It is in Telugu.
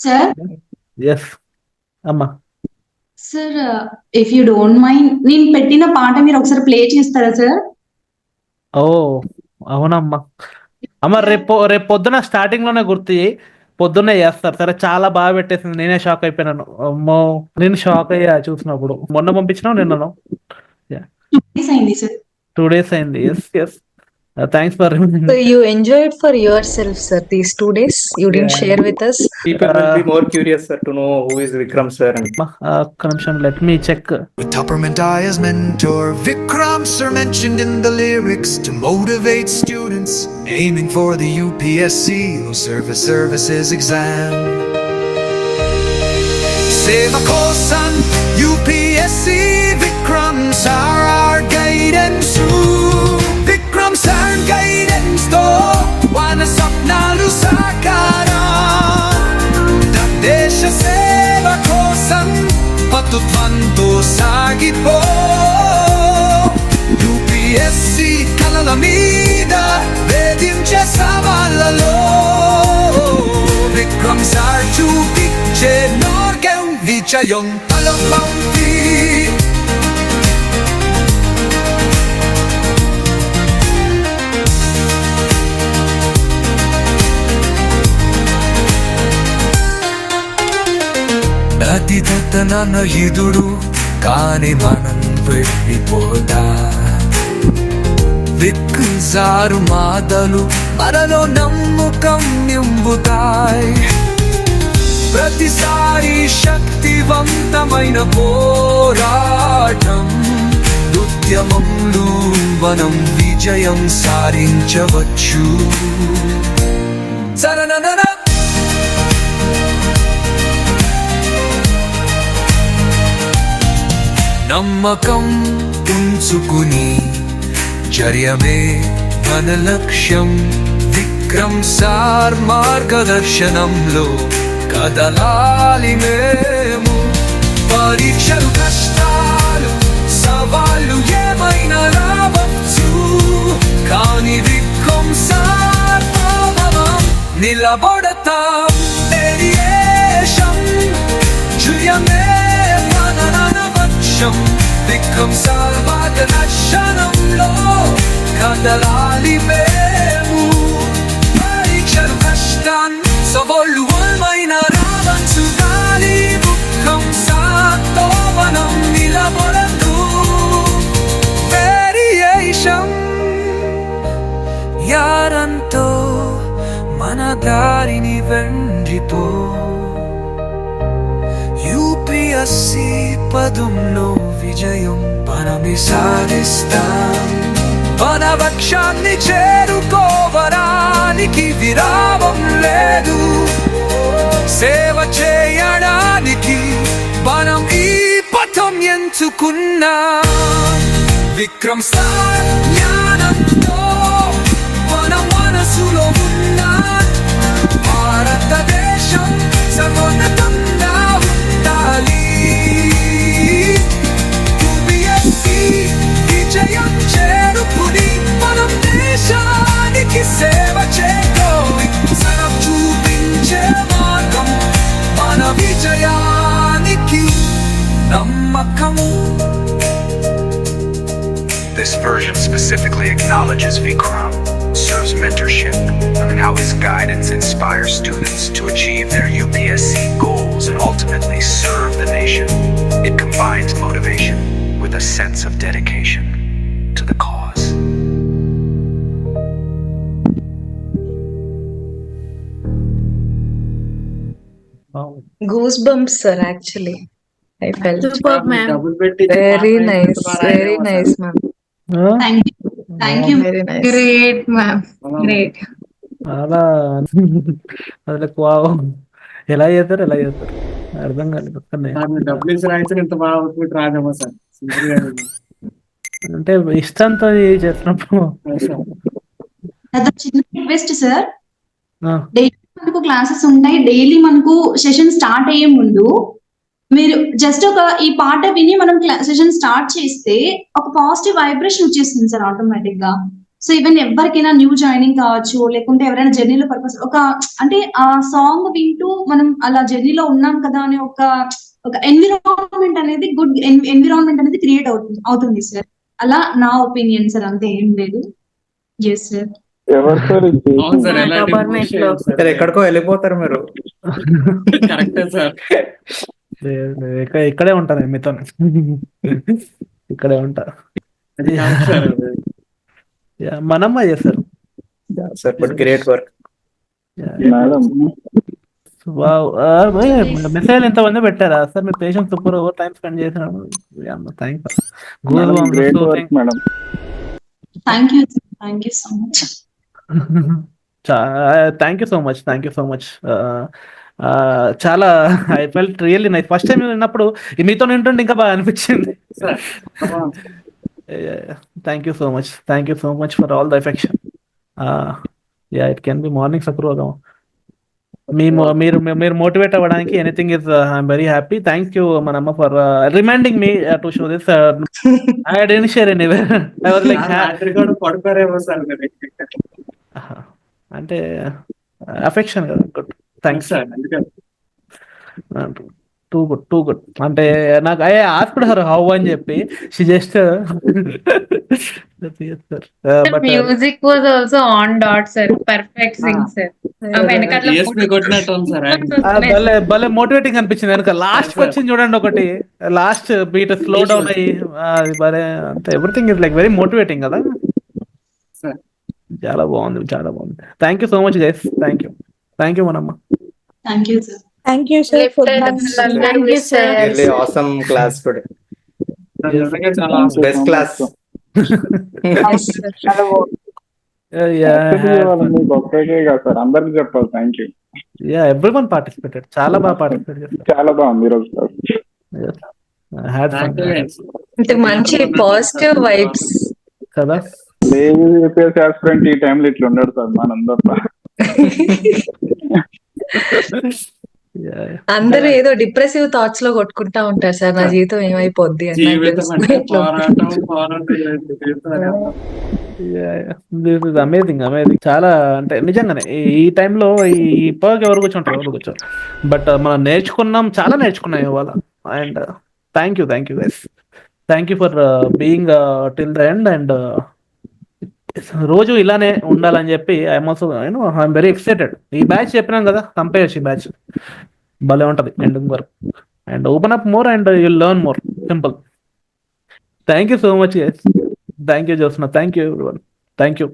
సార్ ఎస్ అమ్మా. Sir if you don't mind నేను పెట్టిన పాట మీరు ఒకసారి ప్లే చేస్తారా సార్? ఓ అవునమ్మా. అమ్మ రేపు రేపు పొద్దున స్టార్టింగ్ లోనే గుర్తు చేయి, పొద్దున్నే చేస్తారు సరే. చాలా బాగా పెట్టేసింది, నేనే షాక్ అయిపోయినాను. అమ్మో, నేను షాక్ అయ్యా చూసినప్పుడు. మొన్న పంపించినావు నిన్నను? 2 days అయింది సార్. 2 days అయింది. Yes yes, thanks for So you enjoyed for yourself, sir, these 2 days. You didn't Yeah. share with us. People will be more curious, sir, to know who is Vikram sir. And ఒక్క నిమిషం, let me check. With Tupperman as mentor, Vikram sir mentioned in the lyrics to motivate students aiming for the UPSC services exam. Seva Kosan, UPSC, Vikram sir our guidance. Vikram sir guidance to wana sapnalu sakara. Desha seva kosan patutvanto sagipo. UPSC kalala mida vedinche savalalo. Vikram sir chupiche norgem vichayong talamamti. అతిథతన హిదుడు కాని మనం వెళ్ళిపోదా. విక్కుజారు మాటలు మనలో నమ్మకం నింపుతాయి. ప్రతిసారి శక్తివంతమైన పోరాటం ఉద్యమంలో మనం విజయం సాధించవచ్చు. సరనన నమ్మకం ఉంచుకుని చర్యమే మన లక్ష్యం. విక్రమ్ సార్ మార్గదర్శనంలో కదలాలి మేము. పరీక్షలు కష్టాలు సవాళ్ళు ఏమైనా రావచ్చు, కానీ విక్రమ్ సార్ మనం నిలబడతాం. రేడియేషన్ జయమే విక్రమ్ సార్ మార్గదర్శనంలో కదలాలి మేము. పరీక్షలు కష్టం సవాళ్ళు ఏమైనా రావచ్చు, కానీ విక్రమ్ సార్తో మనం నిలబడదు. వేరియేషన్ యారంతో మన దారిని వెండితో. UPSC పదంలో విజయం మనమే సాధిస్తాం. మన లక్ష్యాన్ని చేరుకోవడానికి విరామం లేదు. సేవ చేయడానికి మనం ఈ పథం ఎంచుకున్నాం. విక్రమ్ సార్ జ్ఞానంతో మన మనసులో ఉన్న భారతదేశం సర్వోన్నతంగా ఉండాలి. UPSC విజయం చేరుకుని మనం దేశానికి సేవ చేయాలి. సరం చూపించే మార్గం మన విజయానికి నమ్మకం. This version specifically acknowledges Vikram sir's mentorship and how his guidance inspires students to achieve their UPSC goals and ultimately serve the nation. It combines motivation with a sense of dedication to the cause. Goosebumps, sir, actually. I felt. Superb, ma'am. Very nice, ma'am. Thank you. Very nice. Great, ma'am. Great. అలా అసలు వావ్, ఎలా చేస్తారు అర్థం కాలేదు. ఒక్కనే ఇంత బాగా రాజమ్మ సార్ అంటే ఇష్టంతో చేసినప్పుడు. అదొక చిన్న రిక్వెస్ట్ సార్. ఆ, డైలీ మనకు క్లాసెస్ ఉంటాయి. డైలీ మనకు సెషన్ స్టార్ట్ అయ్యే ముందు మీరు జస్ట్ ఈ పాట విని మనం సెషన్ స్టార్ట్ చేస్తే ఒక పాజిటివ్ వైబ్రేషన్ వచ్చేస్తుంది సార్ ఆటోమేటిక్ గా. సో ఈవెన్ ఎవరికైనా న్యూ జాయినింగ్ కావచ్చు, లేకుంటే ఎవరైనా జర్నీలో పర్పస్ ఒక అంటే ఆ సాంగ్ వింటూ మనం అలా జర్నీలో ఉన్నాం కదా అనే ఒక ఎన్విరాన్మెంట్ అనేది గుడ్ ఎన్విరాన్మెంట్ అనేది క్రియేట్ అవుతుంది సార్. అలా నా ఒపీనియన్ సార్, అంతే, ఏం లేదు. Yes sir. ఎవరు సార్ ఇది అవును సార్, చేసింది? ఎలాంటి Government bullshit లో. సార్, ఎక్కడికో వెళ్ళిపోతారు మీరు. కరెక్టే సార్. ఇక్కడే ఉంటాను నేను మీతో. ఇక్కడే ఉంటా. అది కాదు సార్ అది. Yeah, మనమ్మ చేస్తారు. Sir but great work. Madam message ఎంతమంది పెట్టారా సార్? మీ patient super over time spend చేసినాడు. Thanks. Madam great work madam. Thank you so much. Thank you so much. చాలా I felt really nice. First time విన్నప్పుడు మీతో వింటుంటే ఇంకా బాగా అనిపించింది. Thank you so much for all the affection. It can be morning సక్రోగం. మీరు మోటివేట్ అవ్వడానికి anything is I'm very happy. Thank you మనమ్మ for reminding me to show this. I didn't share anywhere. I was like రాత్రి కూడా పడుకోరేమో సార్ మీరు. అంటే అఫెక్షన్ కదా. Good, thanks. సార్ అందుకని టూ గుడ్. అంటే నాకు ఐ ఆస్క్డ్ హర్ హౌ అని చెప్పి she just but Music was also on dot, sir. Perfect sing, sir. వెనకాల DSP కొట్టినట్టు ఉంది సార్. భలే మోటివేటింగ్ అనిపించింది. వెనక లాస్ట్ వచ్చింది చూడండి ఒకటి, లాస్ట్ బీట్ స్లో డౌన్ అయ్యి అది భలే, అంటే everything is like very motivating కదా. సార్ చాలా బాగుంది. Thank you so much guys. Thank you మనమ్మ. Thank you sir. Thank you, sir, for that. Thank you, sir. Really awesome class today. నిజంగా చాలా బెస్ట్ క్లాస్. Actually ఇవాళ మీకు ఒక్కటే కాదు సార్, అందరికి చెప్పాలి థ్యాంక్ యూ. Everyone participated. చాలా బాగా పార్టిసిపేట్ చేస్తారు. చాలా బాగుంది ఈరోజు క్లాస్. Thank you, guys. అంటే మంచి పాజిటివ్ వైబ్స్. కదా. లేదు యూపీఎస్సీ ఆస్పిరెంట్ ఈ టైంలో ఇట్లా ఉండడు సార్ మనందరూ. అందరూ ఏదో డిప్రెసివ్ థాట్స్ లో కొట్టుకుంటా ఉంటారు సార్, నా జీవితం ఏమైపోద్ది అని. నాకు జీవితం అంటే తెలుసు. పోరాటం దిస్ ఇస్ అమేజింగ్. చాలా అంటే నిజంగానే ఈ టైంలో ఈ పర్క్ ఎవరు కూర్చోరు. బట్ మనం చాలా నేర్చుకున్నాం ఇవాళ. And thank you guys. Thank you for being till the end. And రోజు ఇలానే ఉండాలని చెప్పి I'm also I'm very excited. ఈ బ్యాచ్ చెప్పినాం కదా, కంపేర్ ఈ బ్యాచ్ భలే ఉంటది ఎండింగ్ వరకు. And open up more and you'll learn more. Simple. Thank you so much guys. Thank you Josna. Thank you everyone. Thank you.